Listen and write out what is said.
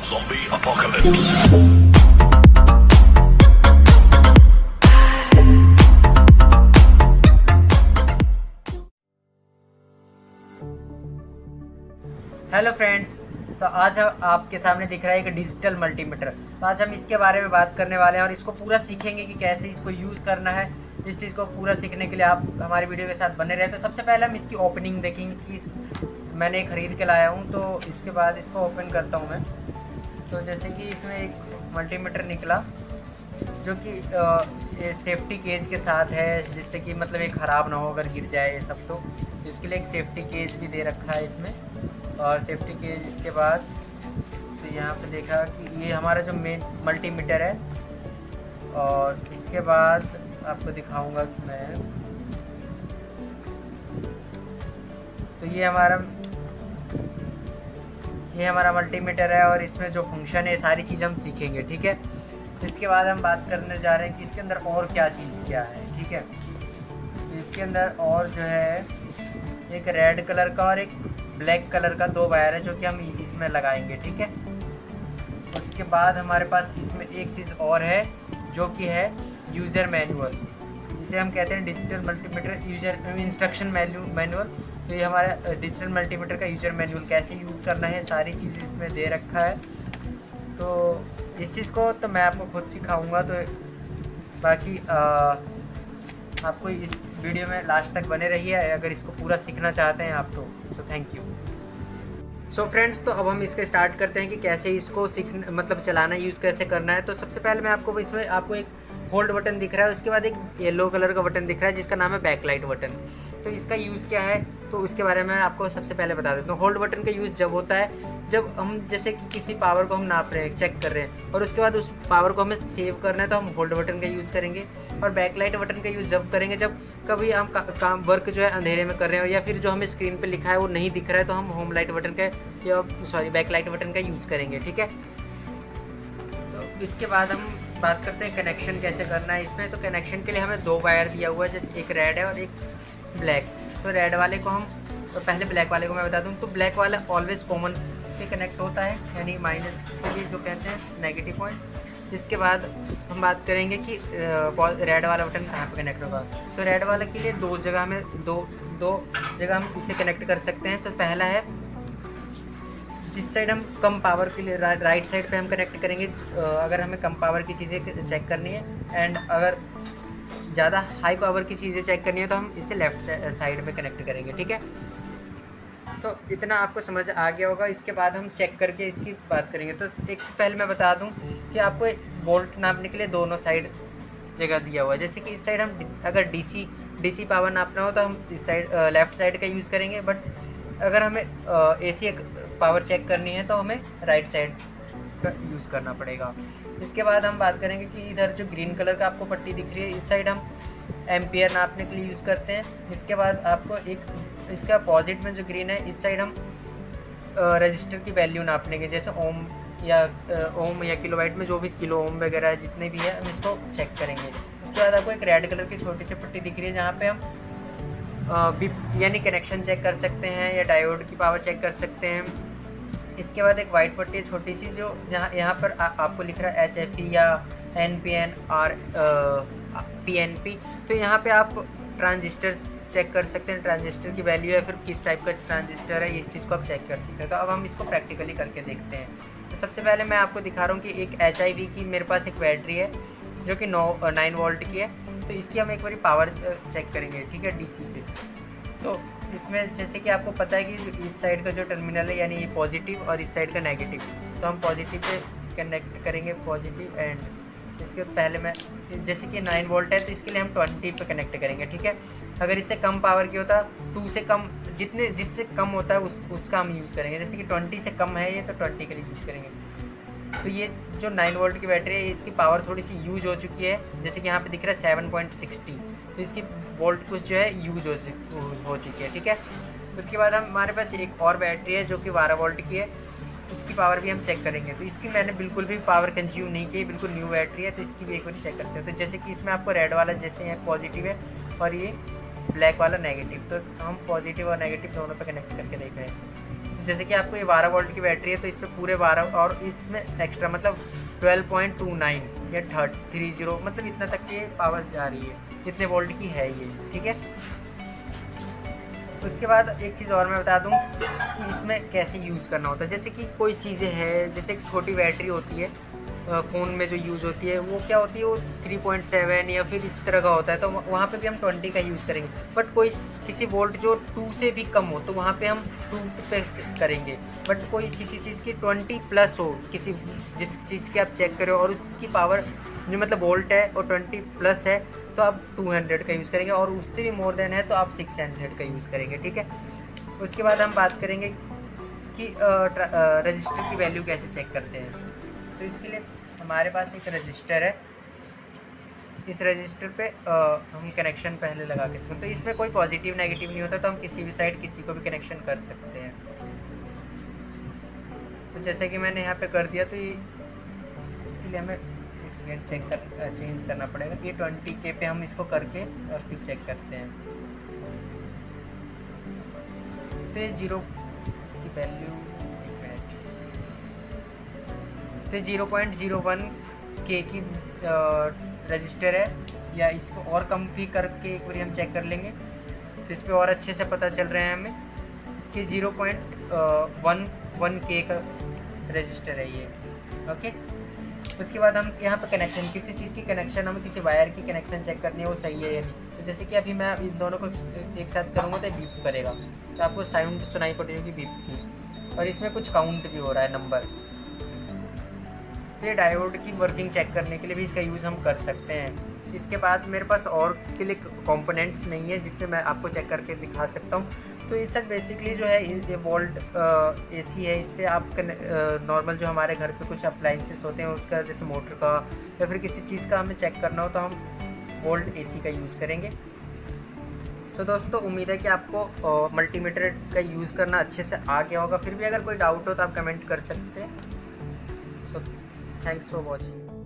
Zombie apocalypse. Hello friends, तो आज हम आपके सामने दिख रहा है एक डिजिटल मल्टीमीटर। तो आज हम इसके बारे में बात करने वाले हैं और इसको पूरा सीखेंगे कि कैसे इसको यूज़ करना है। इस चीज़ को पूरा सीखने के लिए आप हमारी वीडियो के साथ बने रहे। तो सबसे पहले हम इसकी ओपनिंग देखेंगे कि मैंने ख़रीद के लाया हूँ, तो इसके बाद इसको ओपन करता हूँ मैं। तो जैसे कि इसमें एक मल्टीमीटर निकला जो कि ये सेफ्टी केज के साथ है, जिससे कि मतलब ये ख़राब ना हो अगर गिर जाए ये सब। तो इसके लिए एक सेफ्टी केज भी दे रखा है इसमें। और सेफ्टी केज इसके बाद तो यहाँ पे देखा कि ये हमारा जो मेन मल्टीमीटर है। और इसके बाद आपको दिखाऊंगा मैं। तो ये हमारा मल्टीमीटर है और इसमें जो फंक्शन है सारी चीज़ हम सीखेंगे, ठीक है। इसके बाद हम बात करने जा रहे हैं कि इसके अंदर और क्या है, ठीक है। तो इसके अंदर और जो है एक रेड कलर का और एक ब्लैक कलर का दो वायर है जो कि हम इसमें लगाएंगे, ठीक है। उसके बाद हमारे पास इसमें एक चीज़ और है जो कि है यूज़र मैनुअल। इसे हम कहते हैं digital multimeter user instruction manual. तो ये हमारा डिजिटल मल्टीमीटर का यूज़र मैनुअल कैसे यूज़ करना है सारी चीज़ इसमें दे रखा है। तो इस चीज़ को तो मैं आपको खुद सिखाऊंगा। तो बाकी आपको इस वीडियो में लास्ट तक बने रहिए अगर इसको पूरा सीखना चाहते हैं आप तो। So thank you. So friends, तो अब हम इसके स्टार्ट करते हैं कि कैसे इसको सीखना मतलब चलाना यूज़ कैसे करना है। तो सबसे पहले मैं इसमें आपको एक होल्ड बटन दिख रहा है, उसके बाद एक येलो कलर का बटन दिख रहा है जिसका नाम है बैकलाइट बटन। तो इसका यूज़ क्या है तो उसके बारे में आपको सबसे पहले बता देता हूँ। होल्ड बटन का यूज़ जब होता है जब हम जैसे कि किसी पावर को हम नाप रहे हैं, चेक कर रहे हैं और उसके बाद उस पावर को हमें सेव करना है तो हम होल्ड बटन का यूज़ करेंगे। और बैकलाइट बटन का यूज़ जब करेंगे जब कभी हम काम वर्क जो है अंधेरे में कर रहे हो या फिर जो हमें स्क्रीन पे लिखा है वो नहीं दिख रहा है तो हम होम लाइट बटन का या बैकलाइट बटन का यूज़ करेंगे, ठीक है। तो इसके बाद हम बात करते हैं कनेक्शन कैसे करना है इसमें। तो कनेक्शन के लिए हमें दो वायर दिया हुआ है, जैसे एक रेड है और एक ब्लैक। तो रेड वाले को हम तो पहले ब्लैक वाले को मैं बता दूं। तो ब्लैक वाला ऑलवेज कॉमन से कनेक्ट होता है, यानी माइनस के लिए जो कहते हैं नेगेटिव पॉइंट। इसके बाद हम बात करेंगे कि रेड वाला बटन कहाँ पे कनेक्ट होगा। तो रेड वाले के लिए दो जगह हम इसे कनेक्ट कर सकते हैं। तो पहला है जिस साइड हम कम पावर के लिए राइट साइड पे हम कनेक्ट करेंगे अगर हमें कम पावर की चीज़ें चेक करनी है। एंड अगर ज़्यादा हाई पावर की चीज़ें चेक करनी है तो हम इसे लेफ़्ट साइड पे कनेक्ट करेंगे, ठीक है। तो इतना आपको समझ आ गया होगा। इसके बाद हम चेक करके इसकी बात करेंगे। तो एक से पहले मैं बता दूं कि आपको वोल्ट नापने के लिए दोनों साइड जगह दिया हुआ है। जैसे कि इस साइड हम अगर डीसी पावर नापना हो तो हम इस साइड लेफ़्ट साइड का यूज़ करेंगे। बट अगर हमें एसी पावर चेक करनी है तो हमें राइट साइड का यूज़ करना पड़ेगा। इसके बाद हम बात करेंगे कि इधर जो ग्रीन कलर का आपको पट्टी दिख रही है इस साइड हम एम्पियर नापने के लिए यूज़ करते हैं। इसके बाद आपको एक इसका अपोजिट में जो ग्रीन है इस साइड हम रजिस्टर की वैल्यू नापने के, जैसे ओम या किलोवाट में जो भी किलो ओम वगैरह है जितने भी है हम इसको चेक करेंगे। इसके बाद आपको एक रेड कलर की छोटी सी पट्टी दिख रही है जहाँ पे हम यानी कनेक्शन चेक कर सकते हैं या डायोड की पावर चेक कर सकते हैं। इसके बाद एक वाइट पट्टी है छोटी सी जो यहाँ पर आपको लिख रहा है HFE या NPN और PNP। तो यहाँ पे आप ट्रांजिस्टर चेक कर सकते हैं, ट्रांजिस्टर की वैल्यू है फिर किस टाइप का ट्रांजिस्टर है इस चीज़ को आप चेक कर सकते हैं। तो अब हम इसको प्रैक्टिकली करके देखते हैं। तो सबसे पहले मैं आपको दिखा रहा हूँ कि एक HIV की मेरे पास एक बैटरी है जो कि 9 वोल्ट की है। तो इसकी हम एक बार पावर चेक करेंगे, ठीक है, DC पे। तो इसमें जैसे कि आपको पता है कि इस साइड का जो टर्मिनल है यानी पॉजिटिव और इस साइड का नेगेटिव। तो हम पॉजिटिव पे कनेक्ट करेंगे पॉजिटिव। एंड इसके पहले मैं जैसे कि 9 वोल्ट है तो इसके लिए हम 20 पे कनेक्ट करेंगे, ठीक है। अगर इससे कम पावर की होता 2 से कम जिससे कम होता है उसका हम यूज़ करेंगे। जैसे कि 20 से कम है ये तो 20 के लिए यूज़ करेंगे। तो ये जो 9 वोल्ट की बैटरी है इसकी पावर थोड़ी सी यूज हो चुकी है, जैसे कि यहाँ पे दिख रहा है 7.60। तो इसकी वोल्ट कुछ जो है यूज हो चुकी है, ठीक है। उसके बाद हमारे पास एक और बैटरी है जो कि 12 वोल्ट की है। इसकी पावर भी हम चेक करेंगे। तो इसकी मैंने बिल्कुल भी पावर कंज्यूम नहीं की, बिल्कुल न्यू बैटरी है। तो इसकी भी एक बार चेक करते हैं। तो जैसे कि इसमें आपको रेड वाला जैसे यहाँ पॉजिटिव है और ये ब्लैक वाला नेगेटिव। तो हम पॉजिटिव और नेगेटिव दोनों पे कनेक्ट करके देख रहे हैं। जैसे कि आपको ये 12 वोल्ट की बैटरी है तो इसमें पूरे 12 और इसमें एक्स्ट्रा मतलब 12.29 या 30 मतलब इतना तक की पावर जा रही है, जितने वोल्ट की है ये, ठीक है। उसके बाद एक चीज़ और मैं बता दूं कि इसमें कैसे यूज़ करना होता है। जैसे कि कोई चीज़ें हैं, जैसे एक छोटी बैटरी होती है फ़ोन में जो यूज़ होती है, वो क्या होती है, वो 3.7 या फिर इस तरह का होता है, तो वहाँ पे भी हम 20 का यूज़ करेंगे। बट कोई किसी वोल्ट जो 2 से भी कम हो तो वहाँ पे हम 2 पे करेंगे। बट कोई किसी चीज़ की 20 प्लस हो, किसी जिस चीज़ की आप चेक करें और उसकी पावर जो मतलब वोल्ट है और 20 प्लस है तो आप 200 का यूज़ करेंगे, और उससे भी मोर देन है तो आप 600 का यूज़ करेंगे, ठीक है। उसके बाद हम बात करेंगे कि रजिस्टर की वैल्यू कैसे चेक करते हैं। तो इसके लिए हमारे पास एक रजिस्टर है, इस रजिस्टर पे हम कनेक्शन पहले लगा के देखते हैं। तो इसमें कोई पॉजिटिव नेगेटिव नहीं होता, तो हम किसी भी साइड किसी को भी कनेक्शन कर सकते हैं। तो जैसे कि मैंने यहाँ पे कर दिया, तो ये इसके लिए हमें चेंज करना पड़ेगा। ये 20K पे हम इसको करके और फिर चेक करते हैं। तो ये इसकी वैल्यू तो 0.01K की रजिस्टर है, या इसको और कम भी करके एक बार हम चेक कर लेंगे तो इस पर और अच्छे से पता चल रहे हैं हमें कि 0.11K का रजिस्टर है ये, ओके। उसके बाद हम यहाँ पर कनेक्शन, किसी चीज़ की कनेक्शन, हमें किसी वायर की कनेक्शन चेक करनी है वो सही है या नहीं। तो जैसे कि अभी मैं इन दोनों को एक साथ करूँगा तो बीप करेगा, तो आपको साउंड सुनाई पड़ेगी बीप की, और इसमें कुछ काउंट भी हो रहा है नंबर। तो ये डायोड की वर्किंग चेक करने के लिए भी इसका यूज़ हम कर सकते हैं। इसके बाद मेरे पास और के लिए कंपोनेंट्स नहीं है जिससे मैं आपको चेक करके दिखा सकता हूँ। तो ये सब बेसिकली जो है ये वोल्ट एसी है। इस पर आप नॉर्मल जो हमारे घर पे कुछ अप्लाइंसेस होते हैं उसका, जैसे मोटर का या फिर किसी चीज़ का हमें चेक करना हो तो हम वोल्ट एसी का यूज़ करेंगे। तो दोस्तों उम्मीद है कि आपको मल्टीमीटर का यूज़ करना अच्छे से आ गया होगा। फिर भी अगर कोई डाउट हो तो आप कमेंट कर सकते हैं। So thanks for watching.